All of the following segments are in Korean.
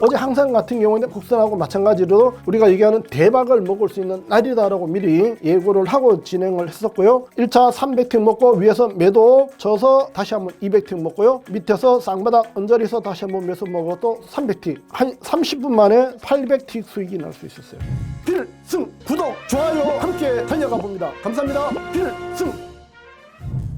어제 항상 같은 경우에는 국선하고 마찬가지로 우리가 얘기하는 대박을 먹을 수 있는 날이다라고 미리 예고를 하고 진행을 했었고요. 1차 300틱 먹고 위에서 매도 쳐서 다시 한번 200틱 먹고요. 밑에서 쌍바닥 언저리에서 다시 한번 매수 먹고 또 300틱, 한 30분 만에 800틱 수익이 날 수 있었어요. 필승! 구독, 좋아요 함께 달려가 봅니다. 감사합니다. 필승!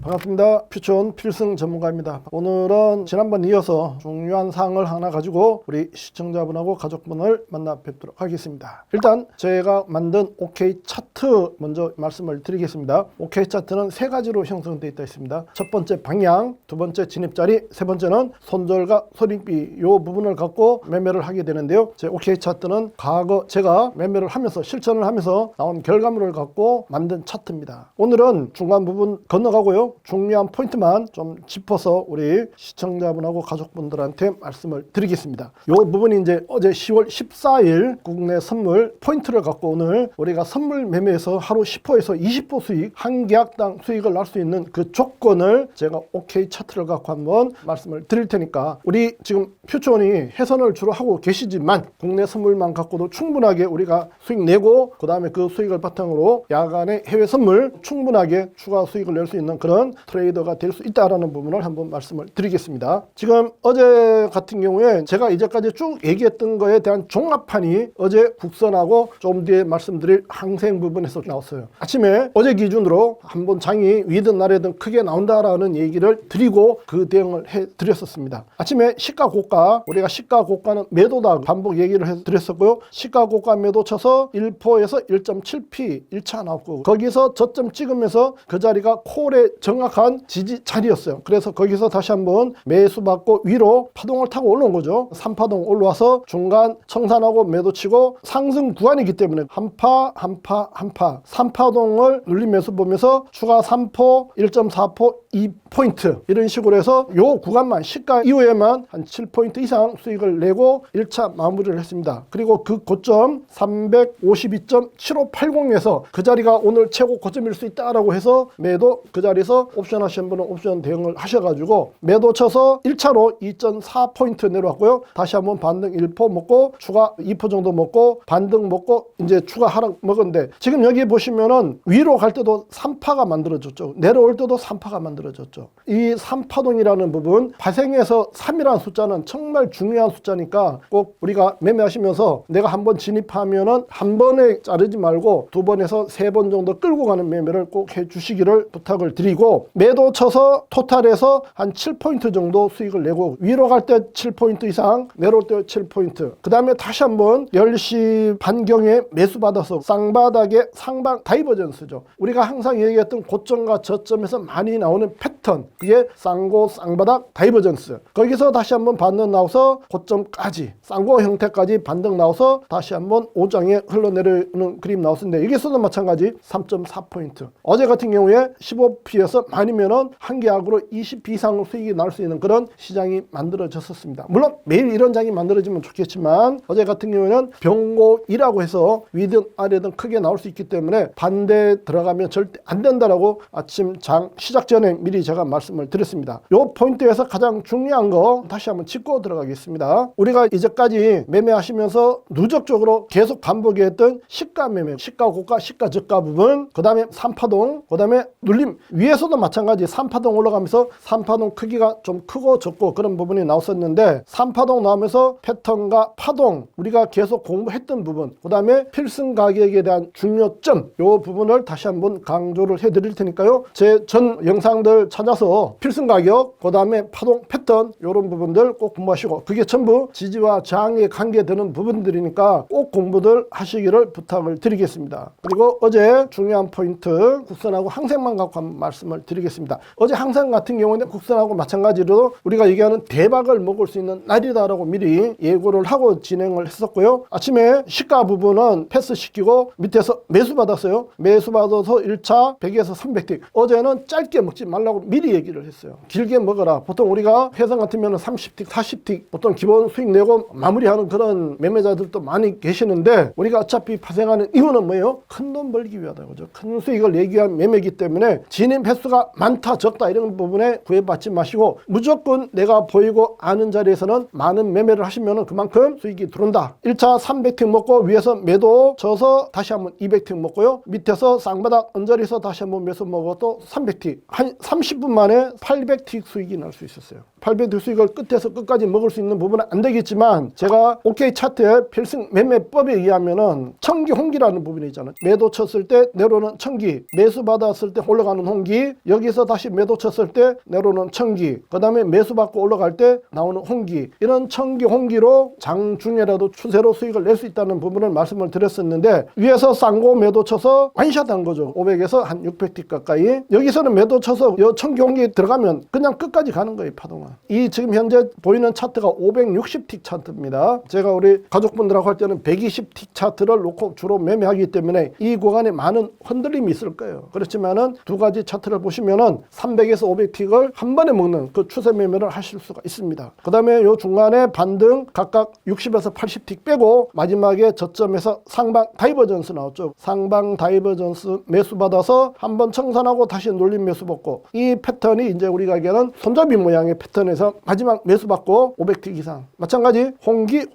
반갑습니다. 퓨처온 필승 전문가입니다. 오늘은 지난번 이어서 중요한 사항을 하나 가지고 우리 시청자분하고 가족분을 만나 뵙도록 하겠습니다. 일단 제가 만든 OK 차트 먼저 말씀을 드리겠습니다. OK 차트는 세 가지로 형성되어 있습니다. 첫 번째 방향, 두 번째 진입자리, 세 번째는 손절과 손익비 이 부분을 갖고 매매를 하게 되는데요. 제 OK 차트는 과거 제가 매매를 하면서 실천을 하면서 나온 결과물을 갖고 만든 차트입니다. 오늘은 중간 부분 건너가고요. 중요한 포인트만 좀 짚어서 우리 시청자분하고 가족분들한테 말씀을 드리겠습니다. 이 부분이 이제 어제 10월 14일 국내 선물 포인트를 갖고 오늘 우리가 선물 매매에서 하루 10%에서 20% 수익, 한 계약당 수익을 날 수 있는 그 조건을 제가 OK 차트를 갖고 한번 말씀을 드릴 테니까 우리 지금 퓨처온이 해선을 주로 하고 계시지만 국내 선물만 갖고도 충분하게 우리가 수익 내고 그 다음에 그 수익을 바탕으로 야간에 해외 선물 충분하게 추가 수익을 낼 수 있는 그런 트레이더가 될 수 있다라는 부분을 한번 말씀을 드리겠습니다. 지금 어제 같은 경우에 제가 이제까지 쭉 얘기했던 거에 대한 종합판이 어제 국선하고 좀 뒤에 말씀드릴 항생 부분에서 나왔어요. 아침에 어제 기준으로 한번 장이 위든 아래든 크게 나온다라는 얘기를 드리고 그 대응을 해드렸었습니다. 아침에 시가 고가, 우리가 시가 고가는 매도다 반복 얘기를 해드렸었고요. 시가 고가 매도 쳐서 1%에서 1.7p 1차 나왔고 거기서 저점 찍으면서 그 자리가 콜의 정확한 지지 자리였어요. 그래서 거기서 다시 한번 매수 받고 위로 파동을 타고 올라온 거죠. 3파동 올라와서 중간 청산하고 매도 치고 상승 구간이기 때문에 한파 3파동을 눌림 매수 보면서 추가 3포 1.4포 2포인트 이런 식으로 해서 요 구간만 시가 이후에만 한 7포인트 이상 수익을 내고 1차 마무리를 했습니다. 그리고 그 고점 352.7580에서 그 자리가 오늘 최고 고점일 수 있다라고 해서 매도 그 자리에서 옵션 하신 분은 옵션 대응을 하셔가지고 매도 쳐서 1차로 2.4포인트 내려왔고요. 다시 한번 반등 1포 먹고 추가 2포 정도 먹고 반등 먹고 이제 추가 하락 먹었는데 지금 여기 보시면은 위로 갈 때도 3파가 만들어졌죠. 내려올 때도 3파가 만들어졌죠. 이 3파동이라는 부분 발생해서 3이라는 숫자는 정말 중요한 숫자니까 꼭 우리가 매매하시면서 내가 한번 진입하면은 한 번에 자르지 말고 두 번에서 세 번 정도 끌고 가는 매매를 꼭 해주시기를 부탁을 드리고 매도 쳐서 토탈에서 한 7포인트 정도 수익을 내고 위로 갈 때 7포인트 이상 내려올 때 7포인트 그 다음에 다시 한번 10시 반경에 매수 받아서 쌍바닥의 상방 다이버전스죠. 우리가 항상 얘기했던 고점과 저점에서 많이 나오는 패턴 그게 쌍고 쌍바닥 다이버전스 거기서 다시 한번 반등 나와서 고점까지 쌍고 형태까지 반등 나와서 다시 한번 5장에 흘러내리는 그림 나왔는데 여기서도 마찬가지 3.4포인트 어제 같은 경우에 15p에서 많이면은 한 계약으로 20p 이상 수익이 날 수 있는 그런 시장이 만들어졌었습니다. 물론 매일 이런 장이 만들어지면 좋겠지만 어제 같은 경우에는 병고이라고 해서 위든 아래든 크게 나올 수 있기 때문에 반대 들어가면 절대 안 된다라고 아침 장 시작 전에 미리 제가 말씀을 드렸습니다. 요 포인트에서 가장 중요한 거 다시 한번 짚고 들어가겠습니다. 우리가 이제까지 매매하시면서 누적적으로 계속 반복했던 시가 매매, 시가 고가, 시가 저가 부분 그 다음에 3파동 그 다음에 눌림 위에서도 마찬가지 3파동 올라가면서 3파동 크기가 좀 크고 적고 그런 부분이 나왔었는데 3파동 나오면서 패턴과 파동 우리가 계속 공부했던 부분 그 다음에 필승 가격에 대한 중요점 이 부분을 다시 한번 강조를 해드릴 테니까요. 제 전 영상들 찾아서 필승 가격 그 다음에 파동 패턴 이런 부분들 꼭 공부하시고 그게 전부 지지와 저항에 관계되는 부분들이니까 꼭 공부들 하시기를 부탁을 드리겠습니다. 그리고 어제 중요한 포인트 국선하고 항생만 갖고 한번 말씀을 드리겠습니다. 어제 항생 같은 경우는 국선하고 마찬가지로 우리가 얘기하는 대박을 먹을 수 있는 날이다라고 미리 예고를 하고 진행을 했었고요. 아침에 시가 부분은 패스시키고 밑에서 매수 받았어요. 매수 받아서 1차 100에서 300틱 어제는 짧게 먹지 말라고 미리 얘기를 했어요. 길게 먹어라. 보통 우리가 회사 같으면 30틱 40틱 보통 기본 수익 내고 마무리하는 그런 매매자들도 많이 계시는데 우리가 어차피 파생하는 이유는 뭐예요? 큰 돈 벌기 위하다 그죠? 큰 수익을 내기 위한 매매이기 때문에 진입 횟수 수가 많다 적다 이런 부분에 구애받지 마시고 무조건 내가 보이고 아는 자리에서는 많은 매매를 하시면 그만큼 수익이 들어온다. 1차 300틱 먹고 위에서 매도 쳐서 다시 한번 200틱 먹고요. 밑에서 쌍바닥 언저리에서 다시 한번 매수 먹어도 300틱. 한 30분 만에 800틱 수익이 날 수 있었어요. 800틱 수익을 끝에서 끝까지 먹을 수 있는 부분은 안 되겠지만 제가 OK 차트의 필승 매매법에 의하면은 청기 홍기라는 부분이 있잖아요. 매도 쳤을 때 내려오는 청기, 매수 받았을 때 올라가는 홍기, 여기서 다시 매도 쳤을 때 내려오는 청기, 그 다음에 매수 받고 올라갈 때 나오는 홍기, 이런 청기 홍기로 장중에라도 추세로 수익을 낼 수 있다는 부분을 말씀을 드렸었는데 위에서 쌍고 매도 쳐서 완샷한 거죠. 500에서 한 600틱 가까이. 여기서는 매도 쳐서 이 청기 홍기 들어가면 그냥 끝까지 가는 거예요. 파동은. 이 지금 현재 보이는 차트가 560틱 차트입니다. 제가 우리 가족분들하고 할 때는 120틱 차트를 놓고 주로 매매하기 때문에 이 구간에 많은 흔들림이 있을 거예요. 그렇지만은 두 가지 차트를 보시면은 300에서 500틱을 한 번에 먹는 그 추세 매매를 하실 수가 있습니다. 그 다음에 요 중간에 반등 각각 60에서 80틱 빼고 마지막에 저점에서 상방 다이버전스 나왔죠. 상방 다이버전스 매수 받아서 한번 청산하고 다시 눌림 매수 받고, 이 패턴이 이제 우리가 얘기하는 손잡이 모양의 패턴에서 마지막 매수 받고 500틱 이상, 마찬가지 홍기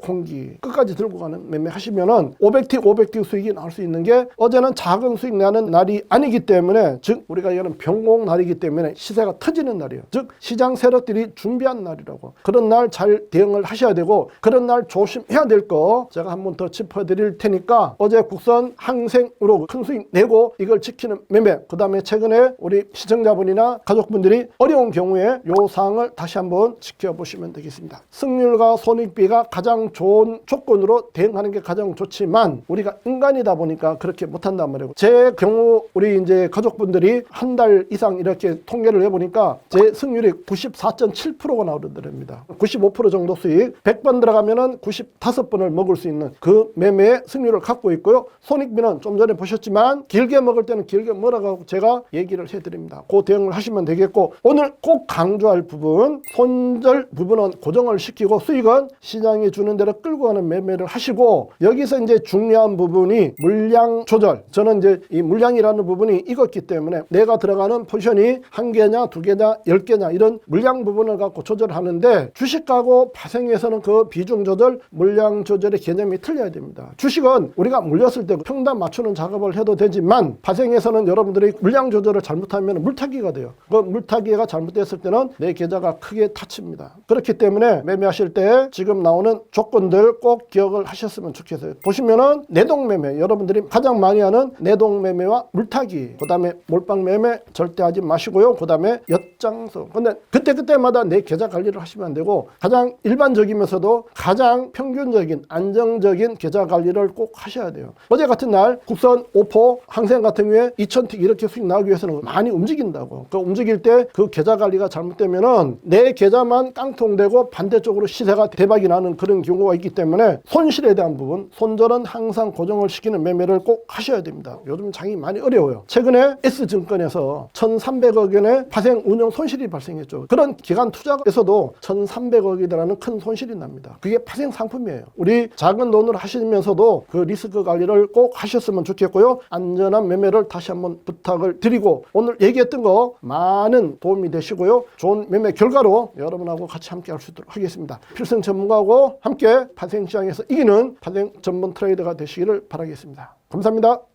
끝까지 들고 가는 매매 하시면은 500틱 수익이 나올 수 있는 게, 어제는 작은 수익 나는 날이 아니기 때문에, 즉 우리가 얘기하는 병공 날이기 때문에 시세가 터지는 날이에요. 즉 시장 세력들이 준비한 날이라고. 그런 날 잘 대응을 하셔야 되고, 그런 날 조심해야 될 거 제가 한 번 더 짚어드릴 테니까, 어제 국선 항생으로 큰 수익 내고 이걸 지키는 매매, 그 다음에 최근에 우리 시청자분이나 가족분들이 어려운 경우에 요 사항을 다시 한번 지켜보시면 되겠습니다. 승률과 손익비가 가장 좋은 조건으로 대응하는 게 가장 좋지만 우리가 인간이다 보니까 그렇게 못한단 말이에요. 제 경우 우리 이제 가족분들이 한 달 이상 이렇게 통계를 해보니까 제 승률이 94.7%가 나오더랍니다. 95% 정도 수익, 100번 들어가면은 95번을 먹을 수 있는 그 매매의 승률을 갖고 있고요. 손익비는 좀 전에 보셨지만 길게 먹을 때는 길게 먹으라고 제가 얘기를 해드립니다. 그 대응을 하시면 되겠고, 오늘 꼭 강조할 부분, 손절 부분은 고정을 시키고 수익은 시장이 주는 대로 끌고 가는 매매를 하시고, 여기서 이제 중요한 부분이 물량 조절. 저는 이제 이 물량이라는 부분이 익었기 때문에 내가 들어가는 포지션이 한 개냐 두 개냐 10개냐 이런 물량 부분을 갖고 조절하는데, 주식하고 파생에서는 그 비중 조절, 물량 조절의 개념이 틀려야 됩니다. 주식은 우리가 물렸을 때 평단 맞추는 작업을 해도 되지만, 파생에서는 여러분들이 물량 조절을 잘못하면 물타기가 돼요. 그 물타기가 잘못됐을 때는 내 계좌가 크게 다칩니다. 그렇기 때문에 매매하실 때 지금 나오는 조건들 꼭 기억을 하셨으면 좋겠어요. 보시면은 내동매매, 여러분들이 가장 많이 하는 내동매매와 물타기, 그 다음에 몰빵 매매 절대 하지 마시고요. 그 다음에 엿장수. 근데 그때마다 내 계좌 관리를 하시면 안 되고, 가장 일반적이면서도 가장 평균적인 안정적인 계좌 관리를 꼭 하셔야 돼요. 어제 같은 날 국선 5포 항생 같은 경우에 2000틱 이렇게 수익 나오기 위해서는 많이 움직인다고. 그 움직일 때 그 계좌 관리가 잘못되면은 내 계좌만 깡통되고 반대쪽으로 시세가 대박이 나는 그런 경우가 있기 때문에 손실에 대한 부분, 손절은 항상 고정을 시키는 매매를 꼭 하셔야 됩니다. 요즘 장이 많이 어려워요. 최근에 S증권에서 1,300억 원의 파생 운용 손실이 발생했죠. 그런 기관 투자에서도 1,300억이라는 큰 손실이 납니다. 그게 파생 상품이에요. 우리 작은 돈으로 하시면서도 그 리스크 관리를 꼭 하셨으면 좋겠고요. 안전한 매매를 다시 한번 부탁을 드리고, 오늘 얘기했던 거 많은 도움이 되시고요. 좋은 매매 결과로 여러분하고 같이 함께 할 수 있도록 하겠습니다. 필승 전문가하고 함께 파생 시장에서 이기는 파생 전문 트레이더가 되시기를 바라겠습니다. 감사합니다.